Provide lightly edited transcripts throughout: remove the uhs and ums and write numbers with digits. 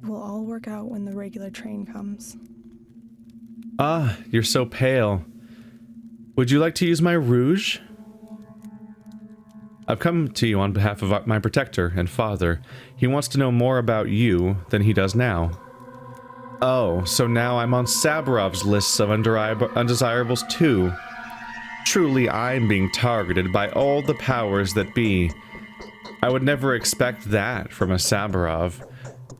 We'll all work out when the regular train comes. Ah, you're so pale. Would you like to use my rouge? I've come to you on behalf of my protector and father. He wants to know more about you than he does now. Oh, so now I'm on Sabarov's lists of undesirables too. Truly, I'm being targeted by all the powers that be. I would never expect that from a Sabarov,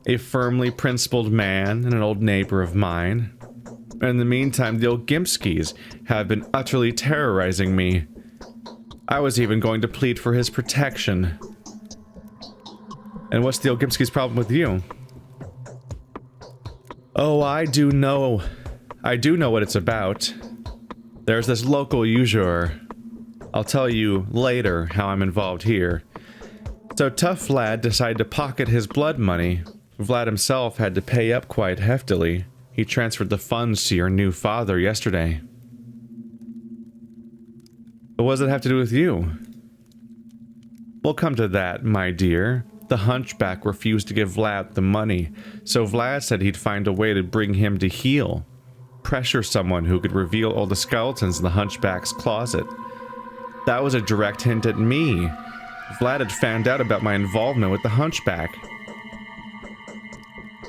a firmly principled man and an old neighbor of mine. In the meantime, the Ogimskis have been utterly terrorizing me. I was even going to plead for his protection. And what's the Ogimskis' problem with you? Oh, I do know what it's about. There's this local usurer. I'll tell you later how I'm involved here. So Tough Vlad decided to pocket his blood money. Vlad himself had to pay up quite heftily. He transferred the funds to your new father yesterday. But what does it have to do with you? We'll come to that, my dear. The hunchback refused to give Vlad the money, so Vlad said he'd find a way to bring him to heel. Pressure someone who could reveal all the skeletons in the hunchback's closet. That was a direct hint at me. Vlad had found out about my involvement with the hunchback.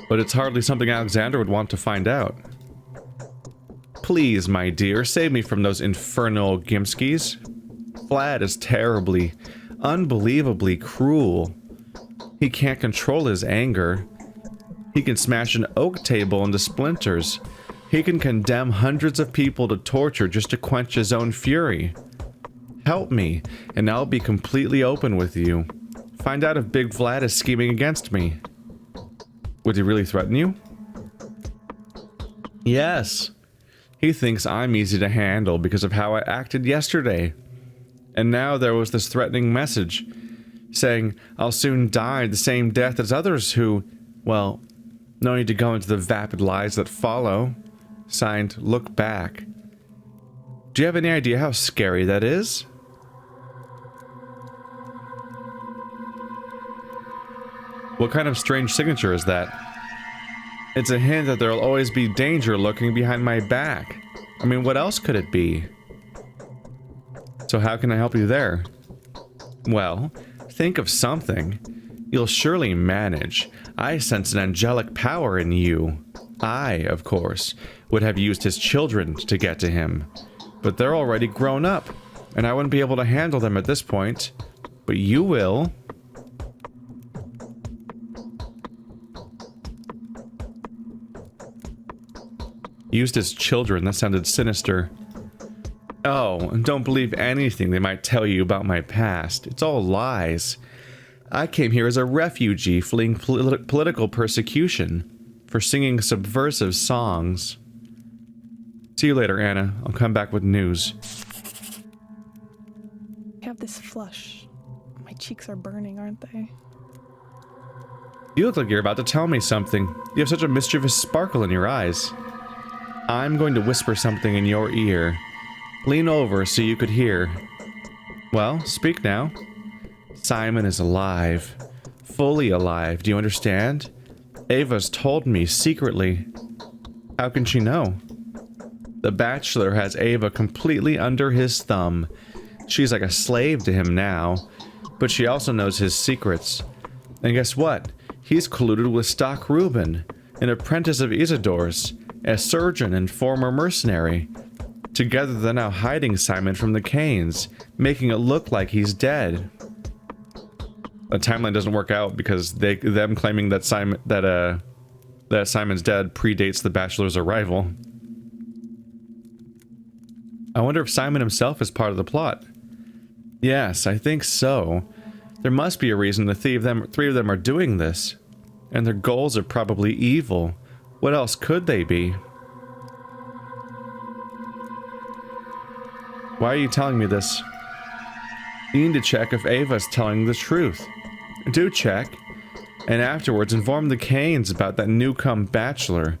But it's hardly something Alexander would want to find out. Please, my dear, save me from those infernal Gimskis. Vlad is terribly, unbelievably cruel. He can't control his anger. He can smash an oak table into splinters. He can condemn hundreds of people to torture just to quench his own fury. Help me, and I'll be completely open with you. Find out if Big Vlad is scheming against me. Would he really threaten you? Yes. He thinks I'm easy to handle because of how I acted yesterday. And now there was this threatening message saying I'll soon die the same death as others who, well, no need to go into the vapid lies that follow. Signed, Look Back. Do you have any idea how scary that is? What kind of strange signature is that? It's a hint that there'll always be danger lurking behind my back. I mean, what else could it be? So how can I help you there? Well, think of something. You'll surely manage. I sense an angelic power in you. I, of course, would have used his children to get to him. But they're already grown up, and I wouldn't be able to handle them at this point. But you will. Used his children, that sounded sinister. Oh, and don't believe anything they might tell you about my past. It's all lies. I came here as a refugee fleeing political persecution for singing subversive songs. See you later, Anna. I'll come back with news. I have this flush. My cheeks are burning, aren't they? You look like you're about to tell me something. You have such a mischievous sparkle in your eyes. I'm going to whisper something in your ear. Lean over so you could hear. Well, speak now. Simon is alive. Fully alive, do you understand? Ava's told me secretly. How can she know? The Bachelor has Ava completely under his thumb. She's like a slave to him now. But she also knows his secrets. And guess what? He's colluded with Stock Reuben, an apprentice of Isidore's, a surgeon and former mercenary. Together they're now hiding Simon from the Canes, making it look like he's dead. The timeline doesn't work out because them claiming that Simon's dead predates the Bachelor's arrival. I wonder if Simon himself is part of the plot. Yes, I think so. There must be a reason the three of them are doing this. And their goals are probably evil. What else could they be? Why are you telling me this? You need to check if Ava's telling the truth. Do check. And afterwards inform the Canes about that newcome Bachelor.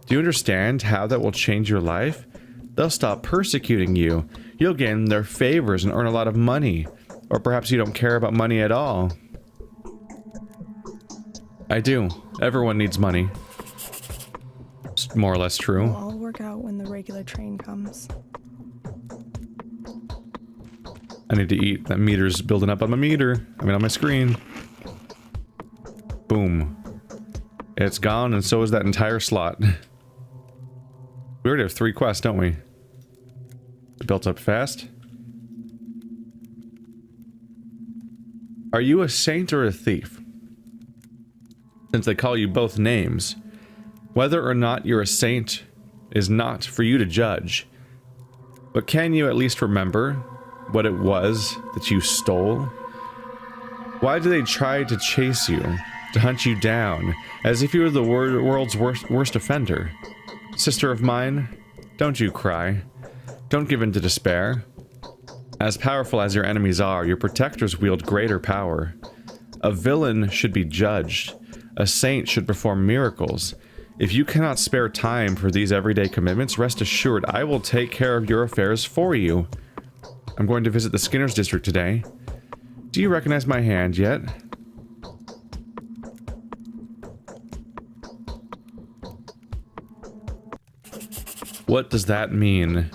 Do you understand how that will change your life? They'll stop persecuting you. You'll gain their favors and earn a lot of money. Or perhaps you don't care about money at all. I do. Everyone needs money. It's more or less true. It'll all work out when the regular train comes. I need to eat. That meter's building up on my meter. I mean, on my screen. Boom. It's gone, and so is that entire slot. We already have 3 quests, don't we? It built up fast. Are you a saint or a thief? Since they call you both names, whether or not you're a saint is not for you to judge. But can you at least remember what it was that you stole? Why do they try to chase you, to hunt you down, as if you were the world's worst offender? Sister of mine, don't you cry. Don't give in to despair. As powerful as your enemies are, your protectors wield greater power. A villain should be judged. A saint should perform miracles. If you cannot spare time for these everyday commitments, rest assured I will take care of your affairs for you. I'm going to visit the Skinner's district today. Do you recognize my hand yet? What does that mean?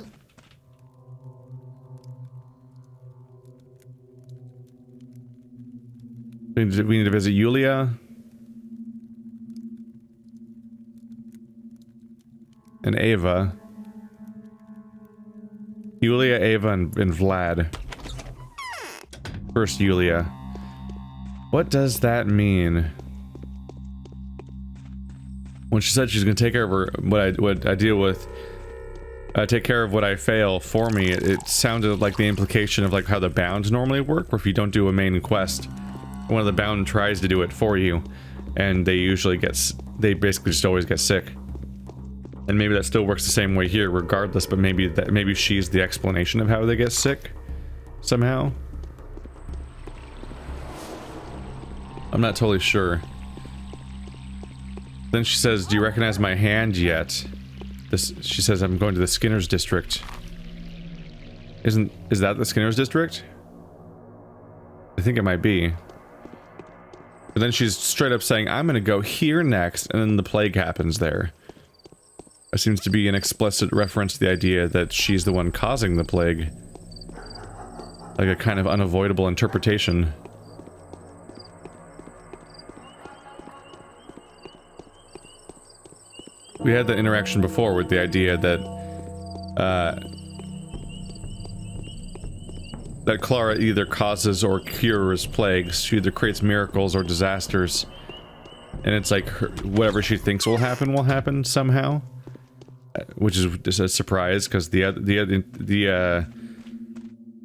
We need to visit Yulia. And Ava. Yulia, Ava, and Vlad. First Yulia. What does that mean? When she said she's gonna take care of her, what I deal with, take care of what I fail for me, it sounded like the implication of like how the bounds normally work, where if you don't do a main quest, one of the bound tries to do it for you, and they basically just always get sick. And maybe that still works the same way here, regardless. But maybe she's the explanation of how they get sick, somehow. I'm not totally sure. Then she says, "Do you recognize my hand yet?" She says, "I'm going to the Skinner's district." Is that the Skinner's district? I think it might be. But then she's straight up saying, "I'm gonna go here next," and then the plague happens there. It seems to be an explicit reference to the idea that she's the one causing the plague. Like a kind of unavoidable interpretation. We had the interaction before with the idea that that Clara either causes or cures plagues. She either creates miracles or disasters. And it's like whatever she thinks will happen somehow. Which is just a surprise, because the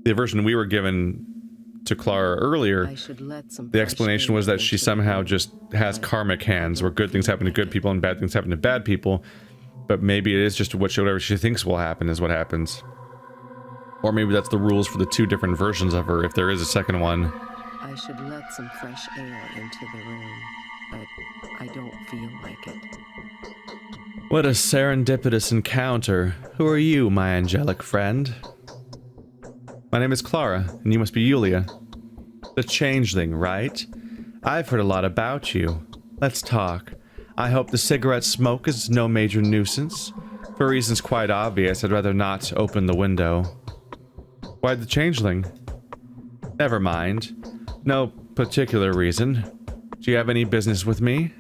version we were given to Clara earlier, the explanation was that she somehow just has karmic hands, where good things happen to good people and bad things happen to bad people. But maybe it is just whatever she thinks will happen is what happens. Or maybe that's the rules for the 2 different versions of her, if there is a second one. I should let some fresh air into the room, but I don't feel like it. What a serendipitous encounter. Who are you, my angelic friend? My name is Clara, and you must be Yulia. The Changeling, right? I've heard a lot about you. Let's talk. I hope the cigarette smoke is no major nuisance. For reasons quite obvious, I'd rather not open the window. Why the Changeling? Never mind. No particular reason. Do you have any business with me?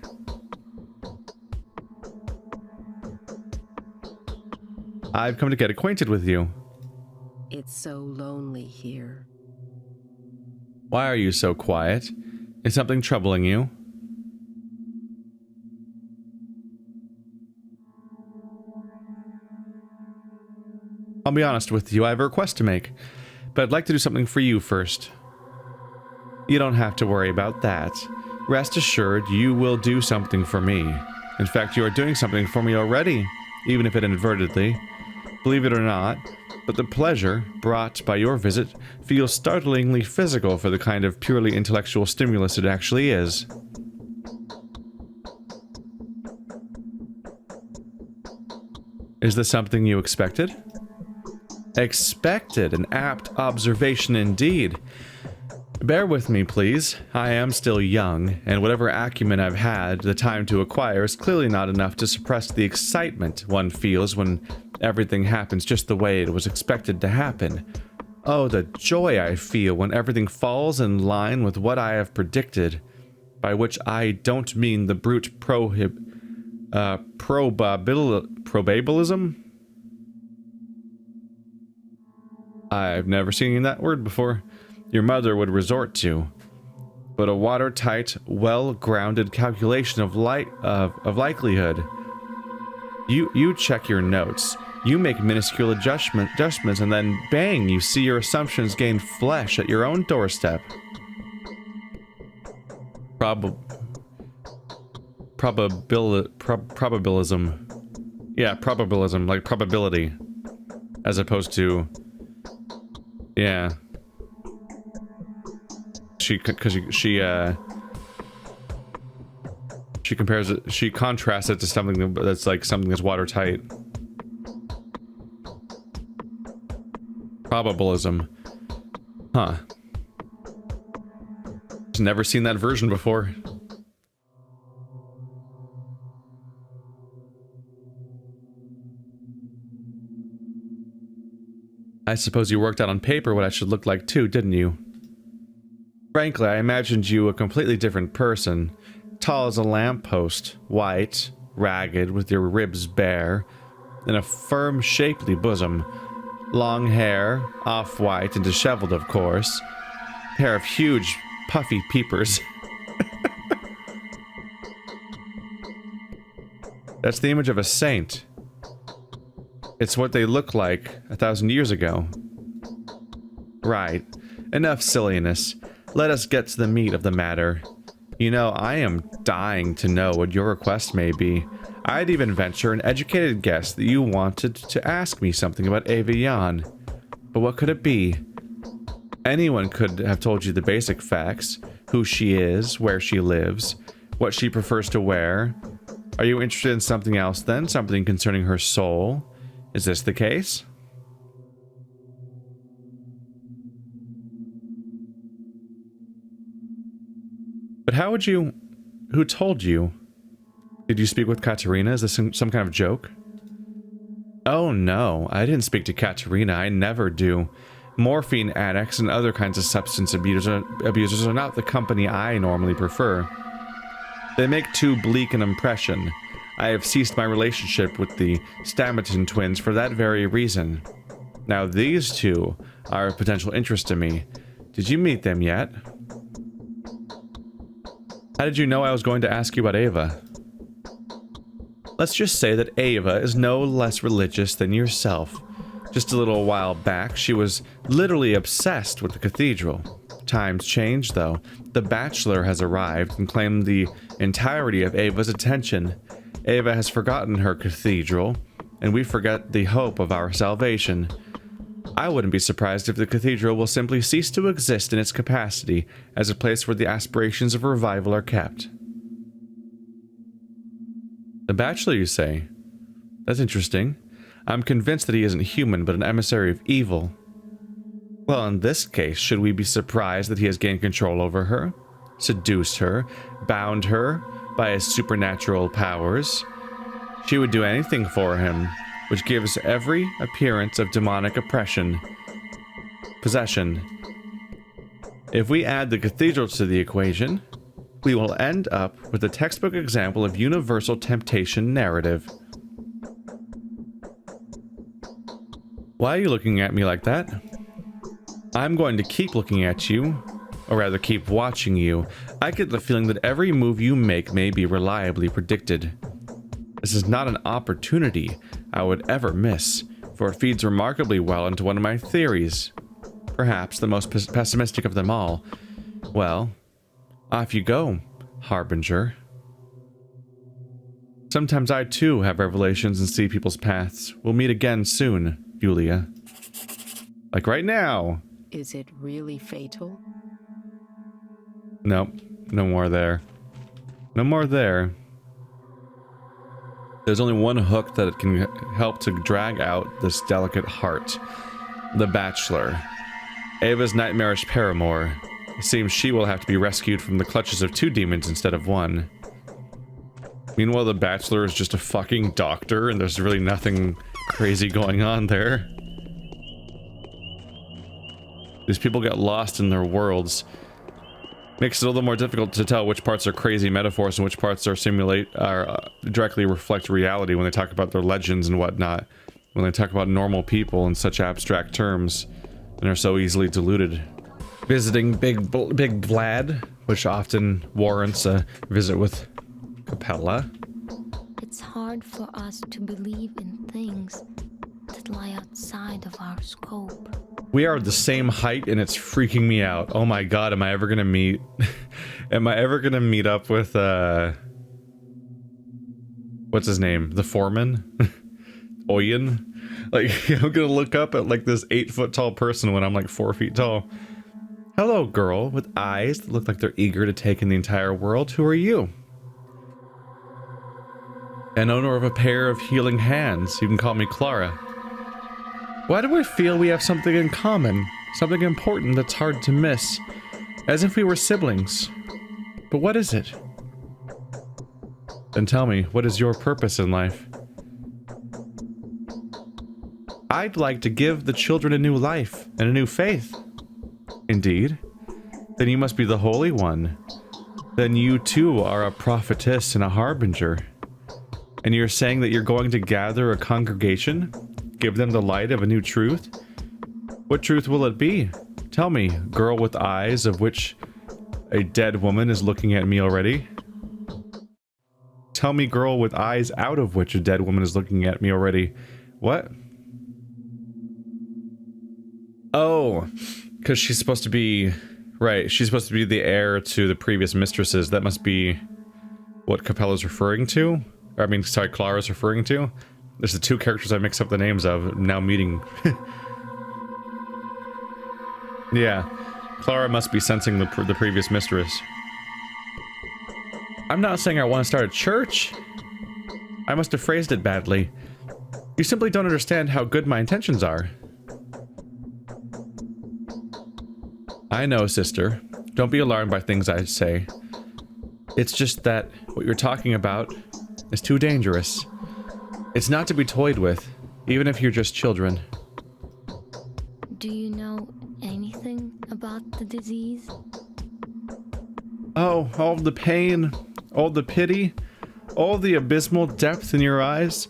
I've come to get acquainted with you. It's so lonely here. Why are you so quiet? Is something troubling you? I'll be honest with you, I have a request to make, but I'd like to do something for you first. You don't have to worry about that. Rest assured, you will do something for me. In fact, you are doing something for me already, even if it inadvertently. Believe it or not, but the pleasure brought by your visit feels startlingly physical for the kind of purely intellectual stimulus it actually is. Is this something you expected? Expected, an apt observation indeed. Bear with me, please. I am still young, and whatever acumen I've had the time to acquire is clearly not enough to suppress the excitement one feels when everything happens just the way it was expected to happen. Oh, the joy I feel when everything falls in line with what I have predicted, by which I don't mean the brute probabilism? I've never seen that word before. Your mother would resort to, but a watertight, well-grounded calculation of likelihood. You check your notes. You make minuscule adjustments, and then bang, you see your assumptions gain flesh at your own doorstep. Probabilism. Yeah, probabilism, like probability, as opposed to, yeah. She compares it, she contrasts it to something that's like something that's watertight. Probabilism. Huh. Just never seen that version before. I suppose you worked out on paper what I should look like too, didn't you? Frankly, I imagined you a completely different person. Tall as a lamppost, white, ragged, with your ribs bare, and a firm, shapely bosom. Long hair, off-white and disheveled, of course. Pair of huge, puffy peepers. That's the image of a saint. It's what they looked like 1,000 years ago. Right. Enough silliness. Let us get to the meat of the matter. You know, I am dying to know what your request may be. I'd even venture an educated guess that you wanted to ask me something about Ava Yan. But what could it be? Anyone could have told you the basic facts. Who she is, where she lives, what she prefers to wear. Are you interested in something else then? Something concerning her soul? Is this the case? But how would you... Who told you? Did you speak with Katerina? Is this some kind of joke? Oh no, I didn't speak to Katerina. I never do. Morphine addicts and other kinds of substance abusers are not the company I normally prefer. They make too bleak an impression. I have ceased my relationship with the Stammerton twins for that very reason. Now these two are of potential interest to me. Did you meet them yet? How did you know I was going to ask you about Ava? Let's just say that Ava is no less religious than yourself. Just a little while back, she was literally obsessed with the cathedral. Times change, though. The Bachelor has arrived and claimed the entirety of Ava's attention. Ava has forgotten her cathedral, and we forget the hope of our salvation. I wouldn't be surprised if the cathedral will simply cease to exist in its capacity as a place where the aspirations of revival are kept. The Bachelor, you say? That's interesting. I'm convinced that he isn't human, but an emissary of evil. Well, in this case, should we be surprised that he has gained control over her? Seduced her? Bound her by his supernatural powers? She would do anything for him, which gives every appearance of demonic possession. If we add the cathedral to the equation, we will end up with a textbook example of universal temptation narrative. Why are you looking at me like that? I'm going to keep looking at you, or rather keep watching you. I get the feeling that every move you make may be reliably predicted. This is not an opportunity I would ever miss, for it feeds remarkably well into one of my theories. Perhaps the most pessimistic of them all. Well, off you go, Harbinger. Sometimes I too have revelations and see people's paths. We'll meet again soon, Yulia. Like right now. Is it really fatal? Nope, no more there. No more there. There's only one hook that can help to drag out this delicate heart. The Bachelor. Ava's nightmarish paramour. It seems she will have to be rescued from the clutches of 2 demons instead of 1. Meanwhile, the Bachelor is just a fucking doctor, and there's really nothing crazy going on there. These people get lost in their worlds. Makes it a little more difficult to tell which parts are crazy metaphors and which parts are directly reflect reality when they talk about their legends and whatnot. When they talk about normal people in such abstract terms and are so easily diluted. Visiting Big Vlad, which often warrants a visit with Capella. It's hard for us to believe in things that lie outside of our scope. We are the same height and it's freaking me out. Oh my god, am I ever gonna meet... am I ever gonna meet up with, what's his name? The foreman? Oyen? Like, I'm gonna look up at, like, this 8-foot tall person when I'm, like, 4 feet tall. Hello, girl, with eyes that look like they're eager to take in the entire world. Who are you? An owner of a pair of healing hands. You can call me Clara. Why do I feel we have something in common? Something important that's hard to miss. As if we were siblings. But what is it? Then tell me, what is your purpose in life? I'd like to give the children a new life and a new faith. Indeed. Then you must be the Holy One. Then you too are a prophetess and a harbinger. And you're saying that you're going to gather a congregation? Give them the light of a new truth? What truth will it be? Tell me, girl with eyes of which a dead woman is looking at me already. Tell me, girl with eyes out of which a dead woman is looking at me already. What? Oh, because she's supposed to be... Right, she's supposed to be the heir to the previous mistresses. That must be what Capella's referring to? Or, I mean, sorry, Clara's referring to? There's the 2 characters I mix up the names of, now meeting. Yeah, Clara must be sensing the previous mistress. I'm not saying I want to start a church. I must have phrased it badly. You simply don't understand how good my intentions are. I know, sister. Don't be alarmed by things I say. It's just that what you're talking about is too dangerous. It's not to be toyed with, even if you're just children. Do you know anything about the disease? Oh, all the pain, all the pity, all the abysmal depth in your eyes.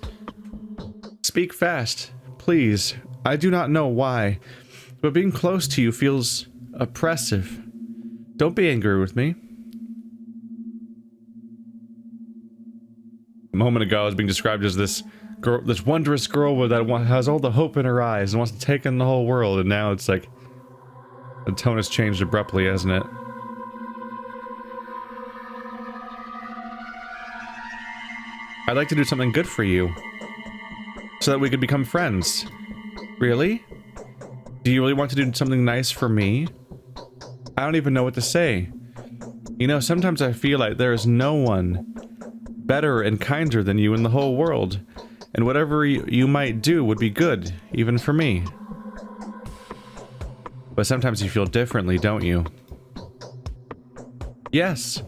Speak fast, please. I do not know why, but being close to you feels oppressive. Don't be angry with me. A moment ago, I was being described as this girl, this wondrous girl that has all the hope in her eyes and wants to take in the whole world, and now it's like the tone has changed abruptly, hasn't it? I'd like to do something good for you, so that we could become friends. Really? Do you really want to do something nice for me? I don't even know what to say. You know, sometimes I feel like there is no one better and kinder than you in the whole world, and whatever you might do would be good, even for me. But sometimes you feel differently, don't you? Yes.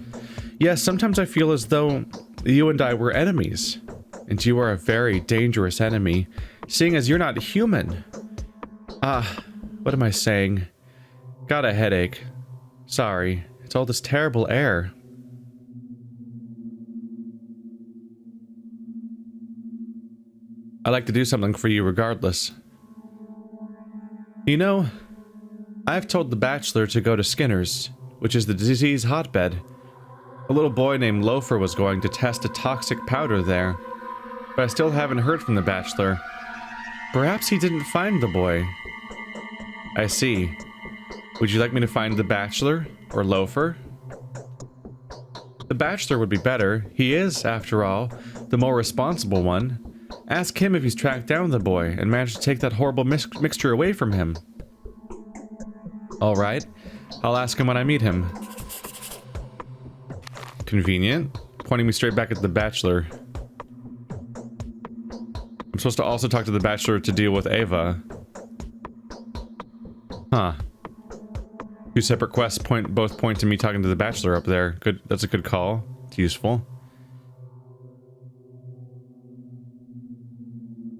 Yes, sometimes I feel as though you and I were enemies, and you are a very dangerous enemy, seeing as you're not human. What am I saying? Got a headache. Sorry, it's all this terrible air. I'd like to do something for you regardless. You know, I've told the Bachelor to go to Skinner's, which is the disease hotbed. A little boy named Loafer was going to test a toxic powder there, but I still haven't heard from the Bachelor. Perhaps he didn't find the boy. I see. Would you like me to find the Bachelor or Loafer? The Bachelor would be better. He is, after all, the more responsible one. Ask him if he's tracked down the boy and managed to take that horrible mixture away from him. Alright, I'll ask him when I meet him. Convenient. Pointing me straight back at the Bachelor. I'm supposed to also talk to the Bachelor to deal with Ava. Huh. Two separate quests both point to me talking to the bachelor up there. Good, that's a good call. It's useful.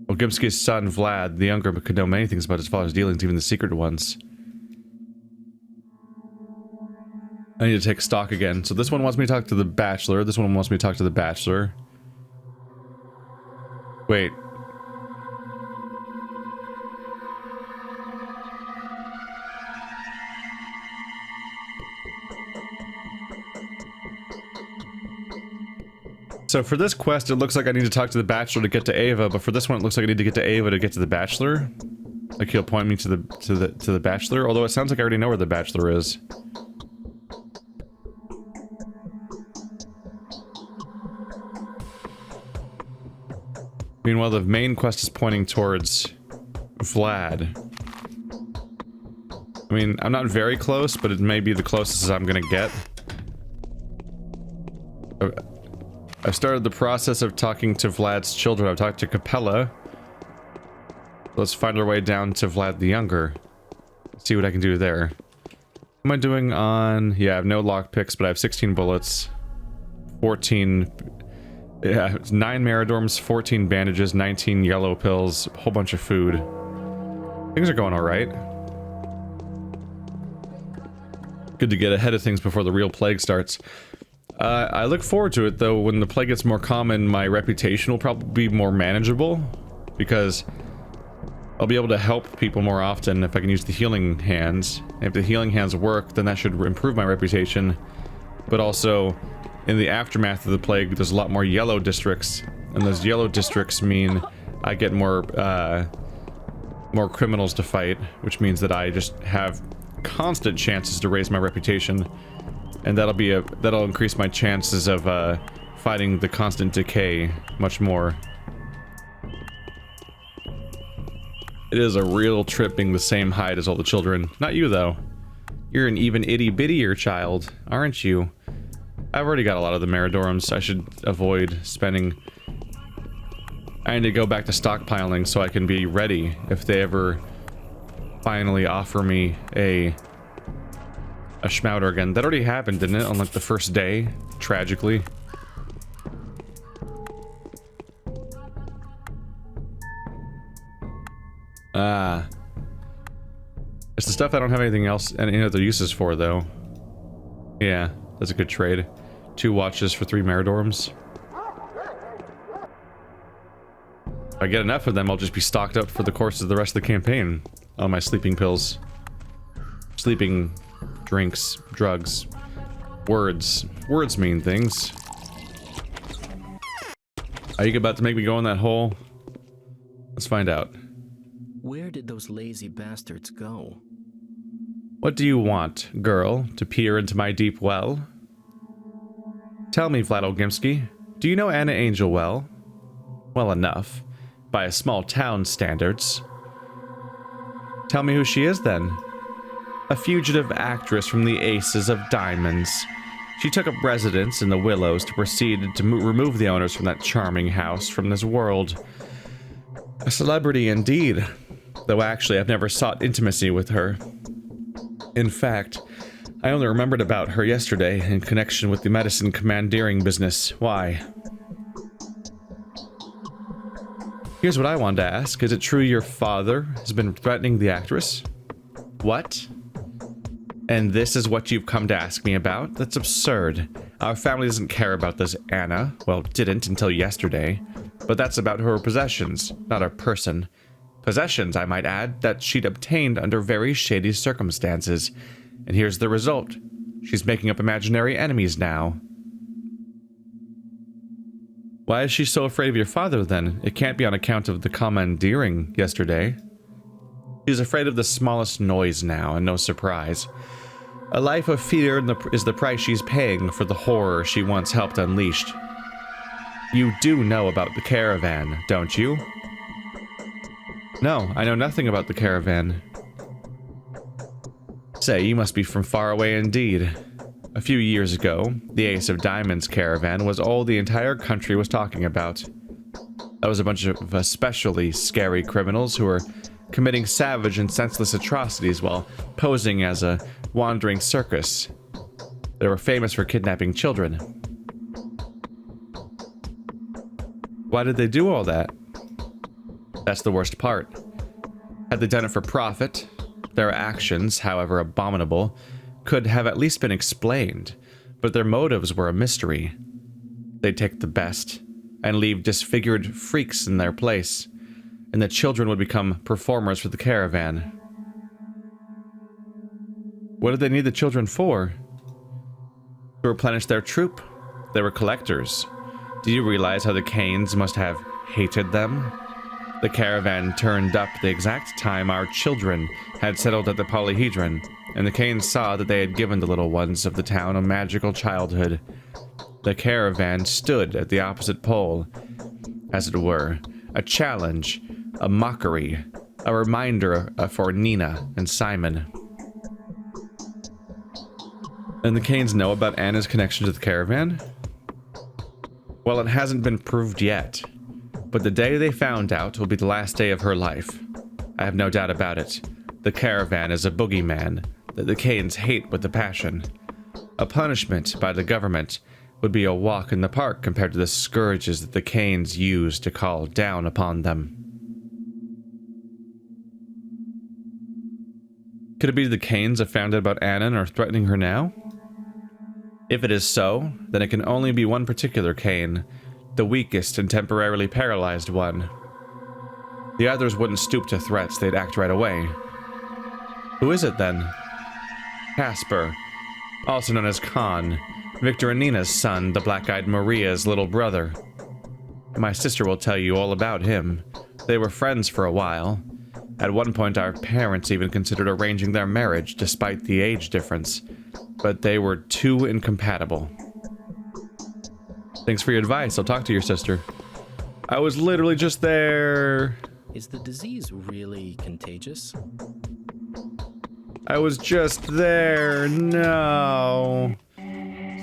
Ogimski's son, Vlad, the younger, could know many things about his father's dealings, even the secret ones. I need to take stock again. So this one wants me to talk to the bachelor. This one wants me to talk to the bachelor. Wait. So for this quest, it looks like I need to talk to the bachelor to get to Ava, but for this one, it looks like I need to get to Ava to get to the bachelor. Like he'll point me to the bachelor, although it sounds like I already know where the bachelor is. Meanwhile, the main quest is pointing towards Vlad. I mean, I'm not very close, but it may be the closest as I'm gonna get. I've started the process of talking to Vlad's children. I've talked to Capella. Let's find our way down to Vlad the Younger. See what I can do there. What am I doing on... Yeah, I have no lockpicks, but I have 16 bullets. 14... Yeah, 9 Maridorms, 14 bandages, 19 yellow pills, a whole bunch of food. Things are going alright. Good to get ahead of things before the real plague starts. I look forward to it, though. When the plague gets more common, my reputation will probably be more manageable, because I'll be able to help people more often if I can use the healing hands. And if the healing hands work, then that should improve my reputation. But also, in the aftermath of the plague, there's a lot more yellow districts, and those yellow districts mean I get more criminals to fight, which means that I just have constant chances to raise my reputation. And that'll increase my chances of fighting the constant decay much more. It is a real trip being the same height as all the children. Not you, though. You're an even itty-bittier child, aren't you? I've already got a lot of the Maridorms. I should avoid spending... I need to go back to stockpiling so I can be ready if they ever finally offer me a Schmauder again. That already happened, didn't it? On like the first day, tragically. It's the stuff I don't have anything else, any other uses for, though. Yeah, that's a good trade. 2 watches for 3 Maridorms. If I get enough of them, I'll just be stocked up for the course of the rest of the campaign on my sleeping pills. Sleeping... drinks, drugs, words. Words mean things. Are you about to make me go in that hole? Let's find out. Where did those lazy bastards go? What do you want, girl? To peer into my deep well? Tell me, Vlad Ogimski, do you know Anna Angel well? Well enough. By a small town's standards. Tell me who she is, then. A fugitive actress from the Aces of Diamonds. She took up residence in the Willows to proceed to remove the owners from that charming house from this world. A celebrity indeed, though actually I've never sought intimacy with her. In fact, I only remembered about her yesterday in connection with the medicine commandeering business. Why? Here's what I wanted to ask. Is it true your father has been threatening the actress? What? And this is what you've come to ask me about? That's absurd. Our family doesn't care about this Anna. Well, didn't until yesterday. But that's about her possessions, not her person. Possessions, I might add, that she'd obtained under very shady circumstances. And here's the result. She's making up imaginary enemies now. Why is she so afraid of your father, then? It can't be on account of the commandeering yesterday. She's afraid of the smallest noise now, and no surprise. A life of fear is the price she's paying for the horror she once helped unleash. You do know about the caravan, don't you? No, I know nothing about the caravan. Say, you must be from far away indeed. A few years ago, the Ace of Diamonds caravan was all the entire country was talking about. That was a bunch of especially scary criminals who were committing savage and senseless atrocities while posing as a wandering circus. They were famous for kidnapping children. Why did they do all that? That's the worst part. Had they done it for profit, their actions, however abominable, could have at least been explained, but their motives were a mystery. They'd take the best and leave disfigured freaks in their place, and the children would become performers for the caravan. What did they need the children for? To replenish their troop. They were collectors. Do you realize how the Canes must have hated them? The caravan turned up the exact time our children had settled at the polyhedron, and the Canes saw that they had given the little ones of the town a magical childhood. The caravan stood at the opposite pole, as it were, a challenge, a mockery, a reminder for Nina and Simon. And the Canes know about Anna's connection to the caravan? Well, it hasn't been proved yet, but the day they found out will be the last day of her life. I have no doubt about it. The caravan is a boogeyman that the Canes hate with a passion. A punishment by the government would be a walk in the park compared to the scourges that the Canes use to call down upon them. Could it be the Canes have found out about Anna and are threatening her now? If it is so, then it can only be one particular Cane, the weakest and temporarily paralyzed one. The others wouldn't stoop to threats, they'd act right away. Who is it then? Casper, also known as Khan, Victor and Nina's son, the black-eyed Maria's little brother. My sister will tell you all about him. They were friends for a while. At one point, our parents even considered arranging their marriage despite the age difference, but they were too incompatible. Thanks for your advice. I'll talk to your sister. I was literally just there. Is the disease really contagious? I was just there. No.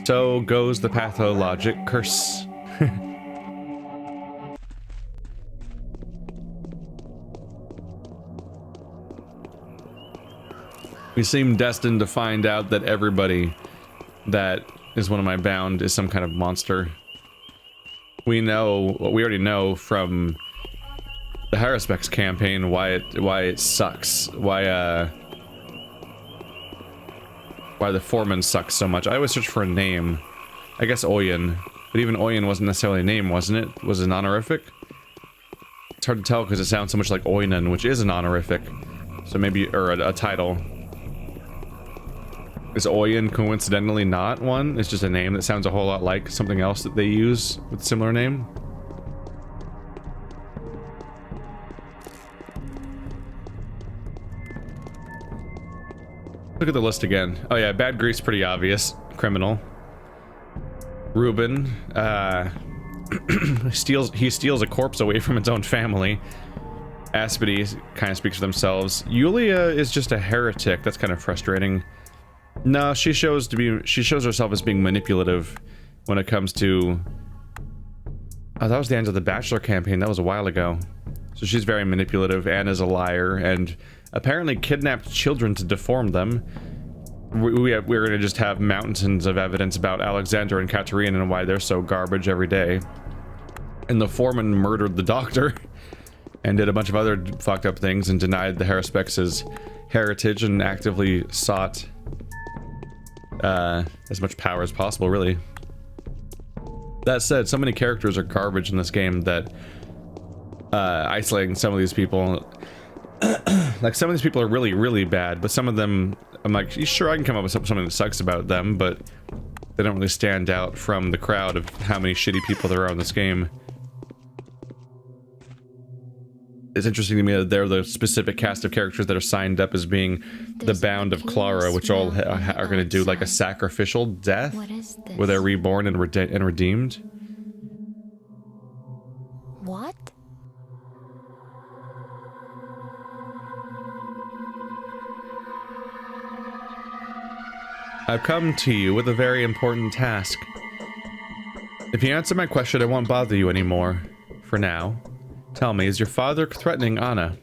So goes the pathologic curse. We seem destined to find out that everybody that is one of my bound is some kind of monster. We already know from the Haruspex campaign why it sucks. Why the foreman sucks so much. I always search for a name. I guess Oyen. But even Oyen wasn't necessarily a name, wasn't it? Was it an honorific? It's hard to tell because it sounds so much like Oinen, which is an honorific. So maybe, or a title. Is Oyen coincidentally not one? It's just a name that sounds a whole lot like something else that they use with a similar name. Look at the list again. Oh yeah, Bad Grease, pretty obvious. Criminal. Reuben, he steals a corpse away from its own family. Aspity kind of speaks for themselves. Yulia is just a heretic. That's kind of frustrating. No, she shows herself as being manipulative when it comes to... Oh, that was the end of the Bachelor campaign. That was a while ago. So she's very manipulative. Anna's a liar and apparently kidnapped children to deform them. We're going to just have mountains of evidence about Alexander and Katerina and why they're so garbage every day. And the foreman murdered the doctor and did a bunch of other fucked up things and denied the Haruspex' heritage and actively sought as much power as possible, really. That said, so many characters are garbage in this game that isolating some of these people... like, some of these people are really, really bad, but some of them, I'm like, sure, I can come up with something that sucks about them, but they don't really stand out from the crowd of how many shitty people there are in this game. It's interesting to me that they're the specific cast of characters that are signed up as being the Bound of Clara, which all are going to do like a sacrificial death, where they're reborn and redeemed. What? I've come to you with a very important task. If you answer my question, I won't bother you anymore. For now. Tell me, is your father threatening Anna?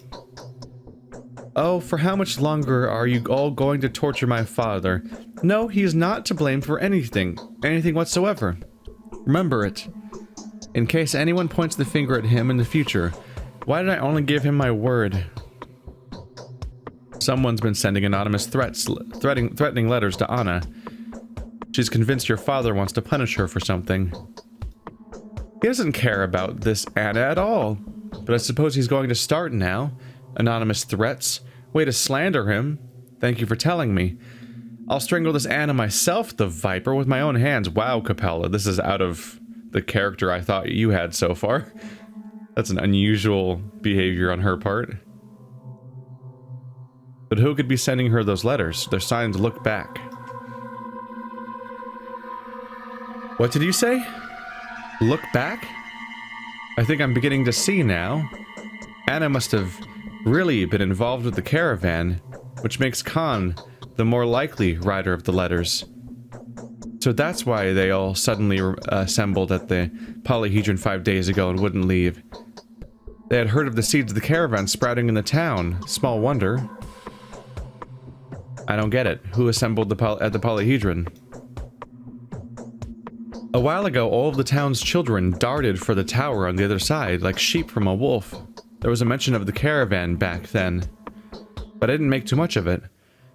Oh, for how much longer are you all going to torture my father? No, he's not to blame for anything whatsoever. Remember it. In case anyone points the finger at him in the future, why did I only give him my word? Someone's been sending anonymous threatening letters to Anna. She's convinced your father wants to punish her for something. He doesn't care about this Anna at all, but I suppose he's going to start now. Anonymous threats. Way to slander him. Thank you for telling me. I'll strangle this Anna myself, the viper, with my own hands. Wow, Capella, this is out of the character I thought you had so far. That's an unusual behavior on her part. But who could be sending her those letters? They're signed "Look Back." What did you say? Look back? I think I'm beginning to see now. Anna must have really been involved with the caravan, which makes Khan the more likely writer of the letters. So that's why they all suddenly assembled at the polyhedron 5 days ago and wouldn't leave. They had heard of the seeds of the caravan sprouting in the town. Small wonder. I don't get it. Who assembled at the polyhedron? A while ago, all of the town's children darted for the tower on the other side, like sheep from a wolf. There was a mention of the caravan back then, but I didn't make too much of it.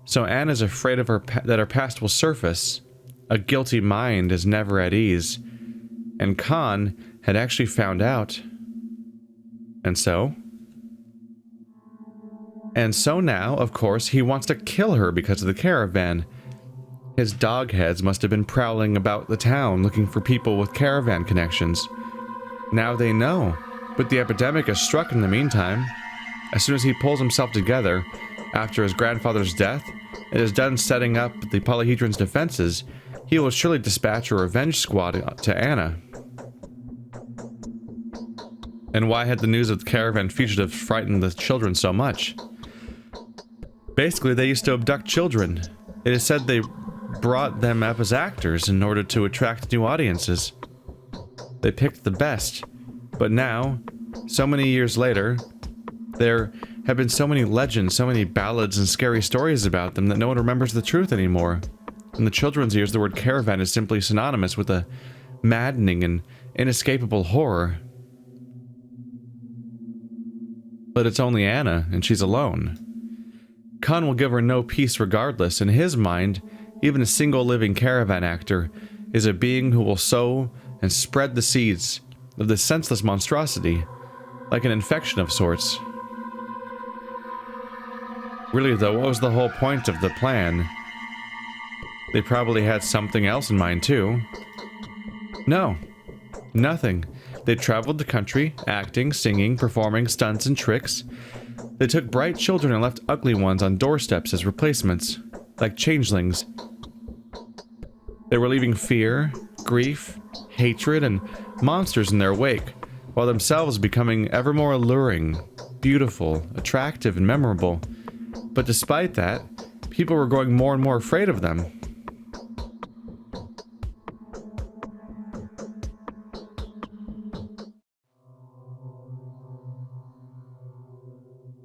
So Anna's afraid of that her past will surface. A guilty mind is never at ease. And Khan had actually found out. And so? And so now, of course, he wants to kill her because of the caravan. His dog heads must have been prowling about the town looking for people with caravan connections. Now they know, but the epidemic has struck in the meantime. As soon as he pulls himself together, after his grandfather's death, and is done setting up the polyhedron's defenses, he will surely dispatch a revenge squad to Anna. And why had the news of the caravan fugitive frightened the children so much? Basically, they used to abduct children. It is said they brought them up as actors in order to attract new audiences. They picked the best. But now, so many years later, there have been so many legends, so many ballads and scary stories about them that no one remembers the truth anymore. In the children's ears, the word caravan is simply synonymous with a maddening and inescapable horror. But it's only Anna, and she's alone. Khan will give her no peace regardless. In his mind, even a single living caravan actor is a being who will sow and spread the seeds of this senseless monstrosity, like an infection of sorts. Really though, what was the whole point of the plan? They probably had something else in mind too. No, nothing. They traveled the country, acting, singing, performing stunts and tricks. They took bright children and left ugly ones on doorsteps as replacements, like changelings. They were leaving fear, grief, hatred, and monsters in their wake, while themselves becoming ever more alluring, beautiful, attractive, and memorable. But despite that, people were growing more and more afraid of them.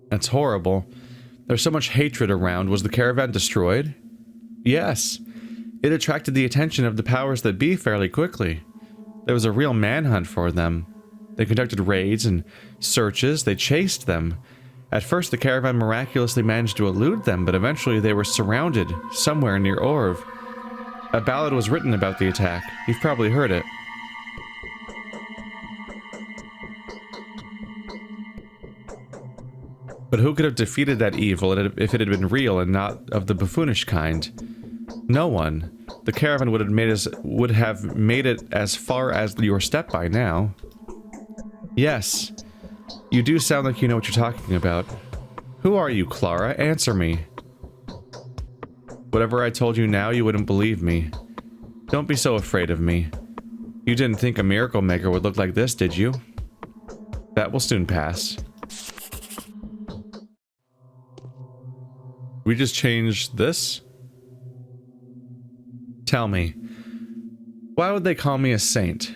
That's horrible. There's so much hatred around. Was the caravan destroyed? Yes. It attracted the attention of the powers that be fairly quickly. There was a real manhunt for them. They conducted raids and searches. They chased them. At first, the caravan miraculously managed to elude them, but eventually they were surrounded somewhere near Orv. A ballad was written about the attack. You've probably heard it. But who could have defeated that evil if it had been real and not of the buffoonish kind? No one. The caravan would have made it as far as your steppe by now. Yes. You do sound like you know what you're talking about. Who are you, Clara? Answer me. Whatever I told you now, you wouldn't believe me. Don't be so afraid of me. You didn't think a miracle maker would look like this, did you? That will soon pass. We just changed this? Tell me, why would they call me a saint?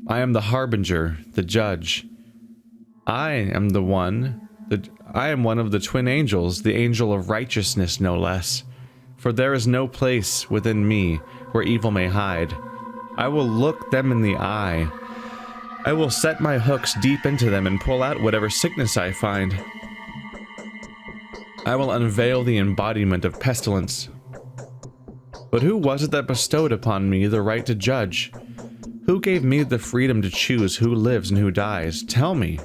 I am the harbinger, the judge. I am the one, I am one of the twin angels, the angel of righteousness no less. For there is no place within me where evil may hide. I will look them in the eye. I will set my hooks deep into them and pull out whatever sickness I find. I will unveil the embodiment of pestilence. But who was it that bestowed upon me the right to judge? Who gave me the freedom to choose who lives and who dies? Tell me.